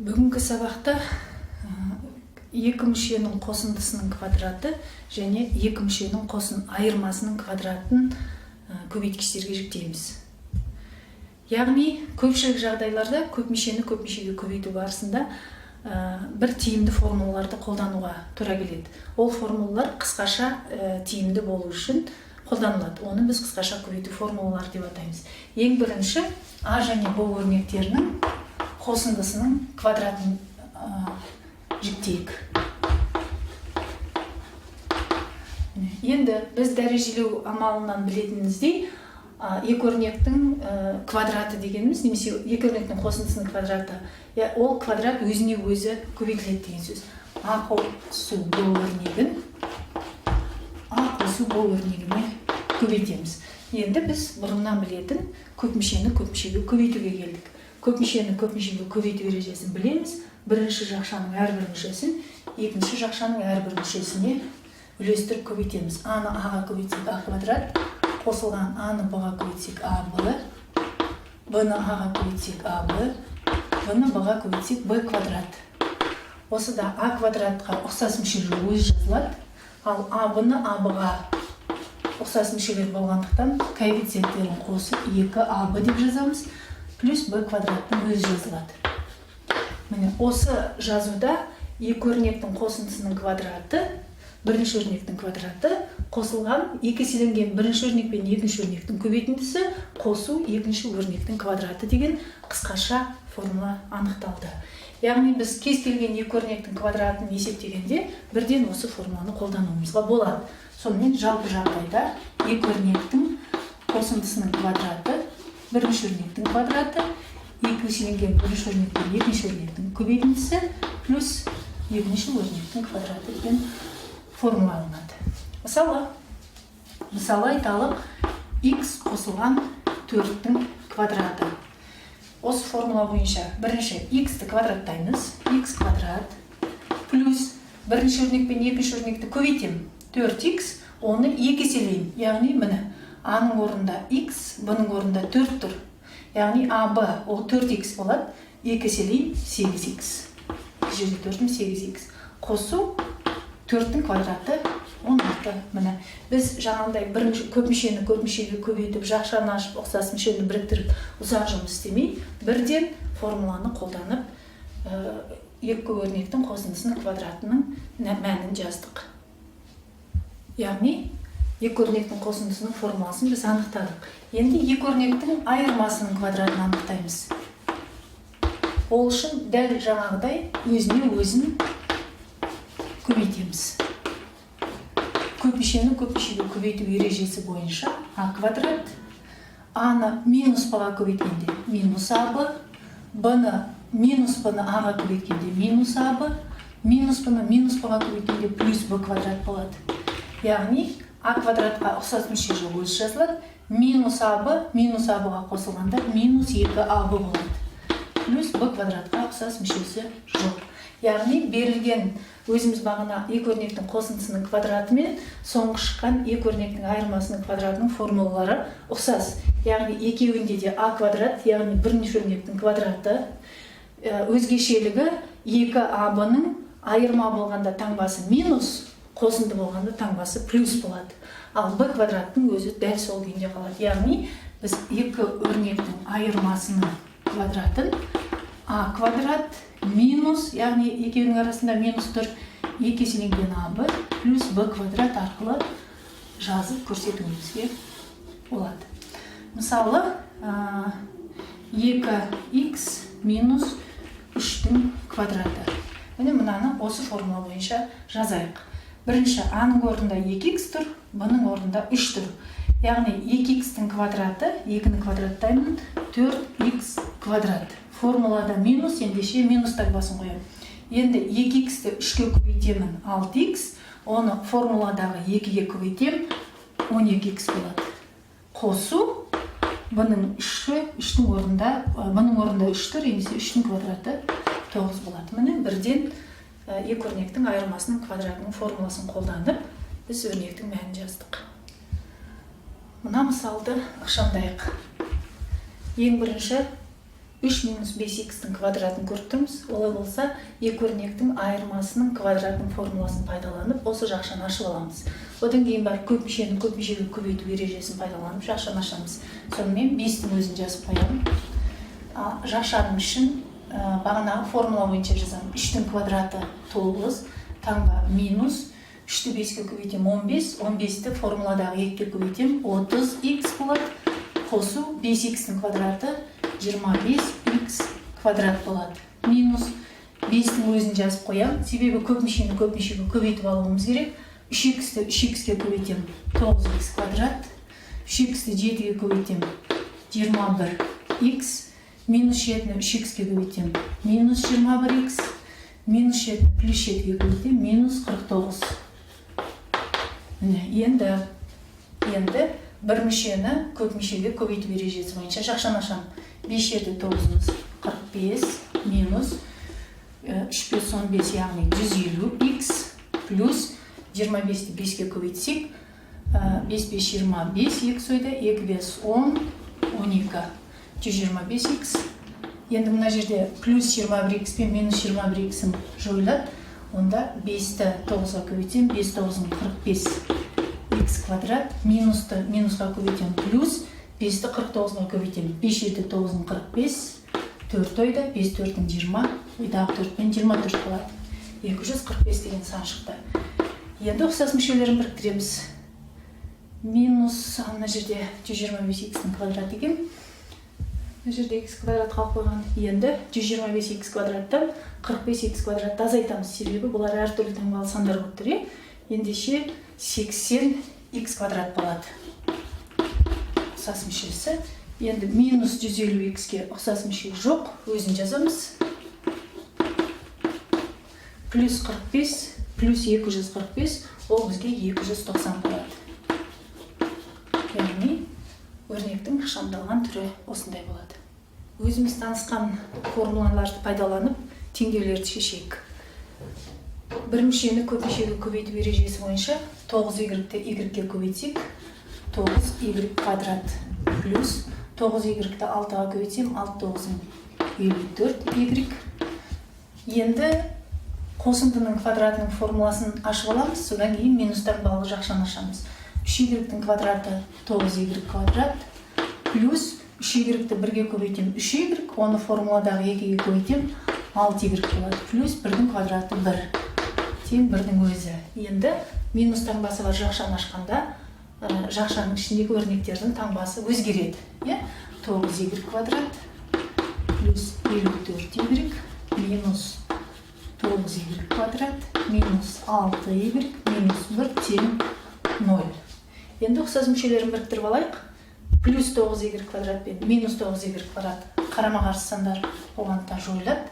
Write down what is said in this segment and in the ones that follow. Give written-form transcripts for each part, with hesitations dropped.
Бүгінгі сабақта екі мүшенің қосындысының квадраты және екі мүшенің қосын айырмасының квадратын көбейткіштерге жіктейміз. Яғни көпшілік жағдайларда көп мүшені көп мүшеге көбейту барысында бір тиімді формулаларды қолдануға тура келеді. Ол формулалар қысқаша тиімді болу үшін қолданылады. Оны біз қысқаша көбейту формулалары деп атаймыз. Ең бірінші А және Б өрнектерінің қосындысының квадратын жіктейік. Енді біз дәрежелеу амалынан білетініміздей, екі өрнектің квадраты дегеніміз, немесе екі өрнектің қосындысының квадраты, ол квадрат өзіне өзі көбейтіледі деген сөз. А қосу Б өрнегін А қосу Б өрнегіне көбейтеміз. Енді біз бұрыннан білетін көп мүшені көп мүшеге көбейтуге келдік. Көп мүшені көп мүшеге көбейту ережесін білеміз. Бірінші жақшаның әрбір мүшесін екінші жақшаның әрбір мүшесіне үлестіріп көбейтеміз. А-ны А-ға көбейтсек А квадрат, қосылған А-ны Б-ға көбейтсек А-Б, Б-ны А-ға көбейтсек А-Б, Б-ны Б-ға көбейтсек Б квадрат. Осыда А квадратқа ұқсас мүшелер өзі жазылады, ал А-Б-ны А-Б-ға ұқсас мүшелер болғандықтан коэффициенттерін қосып 2А-Б деп жазамыз, плюс Б квадраттың өзі жазылады. Міне, осы жазуда екі өрнектің қосындысының квадраты, бірінші өрнектің квадраты, қосылған екі еселенген бірінші өрнек пен екінші өрнектің көбейтіндісі қосу екінші өрнектің квадраты деген қысқаша формула анықталды. Яғни біз кез келген екі өрнектің квадратын есептегенде бірден осы формуланы қолдануымызға болады. Сонымен жалпы жағдайда екі өрнектің қосындысының квадраты, бірінші өрнектің квадраты, екі еселенген бірінші өрнек пен екінші өрнектің көбейтіндісі плюс екінші өрнектің квадраты деген формула алынады. Мысалы айталық, x қосылған 4-тің квадраты. Осы формула бойынша бірінші x-ті квадраттаймыз, x квадрат плюс бірінші өрнек пен екінші өрнекті көбейтем, 4x, оны екі еселеймін. Яғни міне, А-ның орнында x, Б-ның орнында 4 тұр. Яғни А-Б ол 4x болады, екі еселеймін 8x. 4-ім 8x. Қосу 4-тің квадраты 16. Міне, біз жаңағыдай көп мүшені көп мүшеге көбейтіп, жақшаны ашып, ұқсас мүшені біріктіріп, ұзақ жұмыс істемей, бірден формуланы қолданып, екі өрнектің қосындысының квадратының мәнін жаздық. Яғни, екі өрнектің қосындысының формуласын біз анықтадық. Енді екі өрнектің айырмасының квадратын анықтаймыз. Ол үшін дәл жаңағыдай өзіне өзін көбейтеміз. Көп мүшені көп мүшеге көбейту ережесі бойынша А квадрат, А-ны минус Б-ға көбейткенде минус А-Б, Б-ны минус Б-ны А-ға көбейткенде минус А-Б, минус Б-ны минус Б-ға көбейткенде плюс Б квадрат болады. Яғни А квадратқа ұқсас мүше өзі жазылады, минус А-Б, минус А-Б-ға қосылғанда минус 2А-Б болады. Плюс Б квадратқа ұқсас мүшесі жоқ. Яғни берілген өзіміз бағана екі өрнектің қосындысының квадраты мен соңғы шыққан екі өрнектің айырмасының квадратының формулалары ұқсас. Яғни екеуінде де А квадрат, яғни бірінші өрнектің квадраты, өзгешелігі 2А-Б-ның айырма болғанда таңбасы минус, қосынды болғанда таңбасы плюс болады. Ал Б квадраттың өзі дәл сол күйінде қалады. Яғни біз екі өрнектің айырмасының квадратын А квадрат минус, яғни екеуінің арасында минус тұр, екі еселенген А-Б плюс Б квадрат арқылы жазып көрсетуімізге болады. Мысалы, 2х минус 3-тің квадраты. Мынаны осы формула бойынша жазайық. Бірінші А-ның орнында 2х тұр, Б-ның орнында 3 тұр. Яғни 2х-тің квадраты, 2-ні квадраттаймын, 4х квадрат. Формулада минус, ендеше минус таңбасын қоямын. Енді 2х-ті 3-ке көбейтемін 6х, оны формуладағы 2-ге көбейтем 12х болады. Қосу Б-ның 3-тің орнында, Б-ның орнында 3 тұр, ендеше 3-тің квадраты 9 болады. Міне бірден екі өрнектің айырмасының квадратының формуласын қолданып, біз өрнектің мәнін жаздық. Мына мысалды ықшамдайық. Ең бірінші 3 минус 5х-тің квадратын көріп тұрмыз. Олай болса, екі өрнектің айырмасының квадратының формуласын пайдаланып, осы жақшаны ашып аламыз. Одан кейін бар көп мүшені көп мүшеге көбейту ережесін пайдаланып жақшаны ашамыз. Сонымен 5-тің өзін жазып қоямын. Жақшаның үшін бағанағы формула бойынша жазамын. 3-тің квадраты 9, таңба минус 3-ті 5-ке көбейтем 15, 15-ті формуладағы 2-ке көбейтем 30х болады. Қосу 5х-тің квадраты 25х квадрат болады. Минус 5-тің өзін жазып қоям. Себебі көп мүшені көп мүшеге көбейтіп алуымыз керек. 3х-ті 3х-ке көбейтем 9х квадрат. 3х-ті 7-ге көбейтем 21х. Минус 7-ні 3х-ке көбейтем минус 21х. Минус 7-ні плюс 7-ге көбейтем минус 49. Енді бір мүшені көп мүшеге көбейту ережесі бойынша жақшаны ашамын. 5 жерде 9-ымыз 45 минус 3 плюс 15 яғни 150х плюс 25-ті 5-ке көбейтсек 5 5 25 2 сойды 2 5 10 12 125х. Енді мына жерде плюс 21х пен минус 21х жойылады. Онда 5-ті 9-ға көбейтем 5 9-ын 45х квадрат. Минусты минусқа көбейтем плюс 5-ті 49-ға көбейтем 5 7 9-ын 45 4 ойда 5 4-ін 20 ойдағы 4 пен 24 болады. 245 деген сан шықты. Енді ұқсас мүшелерін біріктіреміз. Минус ана жерде 125х-тің квадрат екен. Мына жерде х квадрат қалып қойған. Енді 125х квадраттан 45х квадратты азайтамыз. Себебі бұлар әртүрлі таңбалы сандар болып тұр. Ендеше 80х квадрат болады. Ұқсас мүшесі. Енді минус 150х-ке ұқсас мүше жоқ. Өзін жазамыз. Плюс 45, плюс 245, ол бізге 290 болады. Яғни, өрнектің ықшамдалған түрі осындай болады. Өзіміз танысқан формулаларды пайдаланып, теңдеулерді шешейік. Бір мүшені көп мүшеге көбейту ережесі бойынша 9y-ті y-ге көбейтсек, 9y квадрат плюс 9y-ті 6-ға көбейтсем, 6 9-ын 54y. Енді қосындының квадратының формуласын ашып аламыз, содан кейін минустан балы жақшаны ашамыз. 3y-тің квадраты 9y квадрат плюс 3y-ті 1-ге көбейтем 3y, оны формуладағы 2-ге көбейтем 6y болады. Плюс 1-дің квадраты 1, тең 1-дің өзі. Енді минус таңбасы бар жақшаны ашқанда, жақшаның ішіндегі өрнектердің таңбасы өзгереді. 9y квадрат плюс 54y минус 9y квадрат минус 6y минус 1 тең 0. Енді ұқсас мүшелерін біріктіріп алайық. Плюс 9y квадрат пен минус 9y квадрат қарама-қарсы сандар болғандықтан жойылады.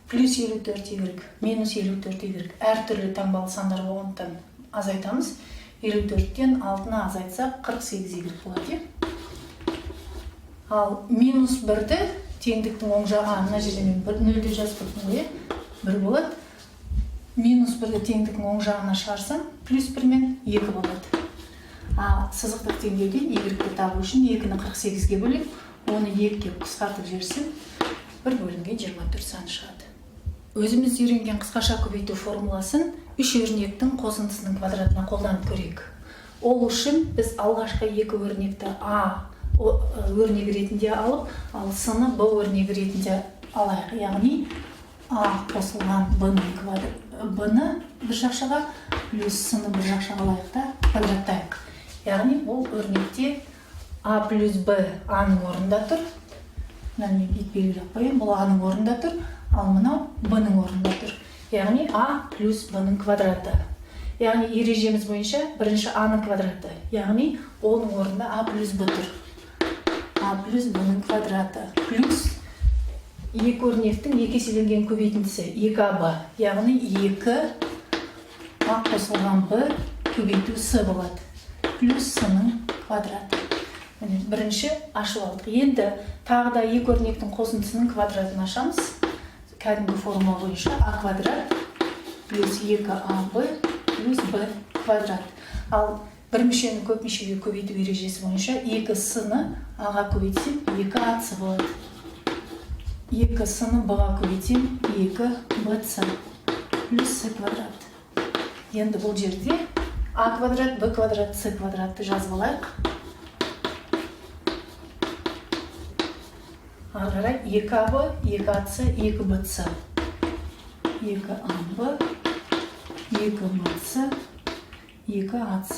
Плюс 54y минус 54y әртүрлі таңбалы сандар болғандықтан азайтамыз. 54-тен 6-ны азайтсақ 48y болады. Ал минус 1-ді теңдіктің оң жағы, мына жерде мен 0-ді жазып тұрмын, 1 болады. Минус 1-ді теңдіктің оң жағына шығарсам, плюс 1-мен 2 болады. Сызықтық теңдеуден y-ті табу үшін 2-ні 48-ге бөліп, оны 2-ге қысқартып жіберсем, 1 бөлінген 24 саны шығады. Өзіміз үйренген қысқаша көбейту формуласын 3 өрнектің қосындысының квадратына қолданып көрейік. Ол үшін біз алғашқы 2 өрнекті А өрнегі ретінде алып, ал С-ны Б өрнегі ретінде алайық. Яғни А қосылған Б-ны бір жақшаға плюс С-ны бір жақшаға алайық та квадраттайық. Яғни ол өрнекте А плюс Б А-ның орнында тұр. Мен бет белгілеп қояйын, бұл А-ның орнында тұр, ал мынау Б-ның орнында тұр. Яғни А плюс Б-ның квадраты. Яғни ережеміз бойынша бірінші А-ның квадраты. Яғни оның орнында А плюс Б тұр. А плюс Б-ның квадраты. Плюс екі өрнектің екі еселенген көбейтіндісі 2AB. Яғни 2 А қосылған Б көбейту С болады. Плюс С-ның квадраты. Бірінші ашып алдық. Енді тағы да екі өрнектің қосындысының квадратын ашамыз. Кәдімгі формула бойынша А квадрат плюс 2AB плюс Б квадрат. Ал бір мүшені көп мүшеге көбейту ережесі бойынша 2С-ны А-ға көбейтсем 2АС болады. 2 с-ны b-ға көбейтем, 2 bc плюс c квадрат. Енді бұл жерде a квадрат, b квадрат, c квадратты жазып алайық. Ары қарай 2ab, 2ac, 2bc. 2ab, 2bc, 2ac.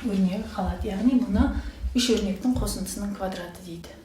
Өрнегі қалады. Яғни мұны үш өрнектің қосындысының квадраты дейді.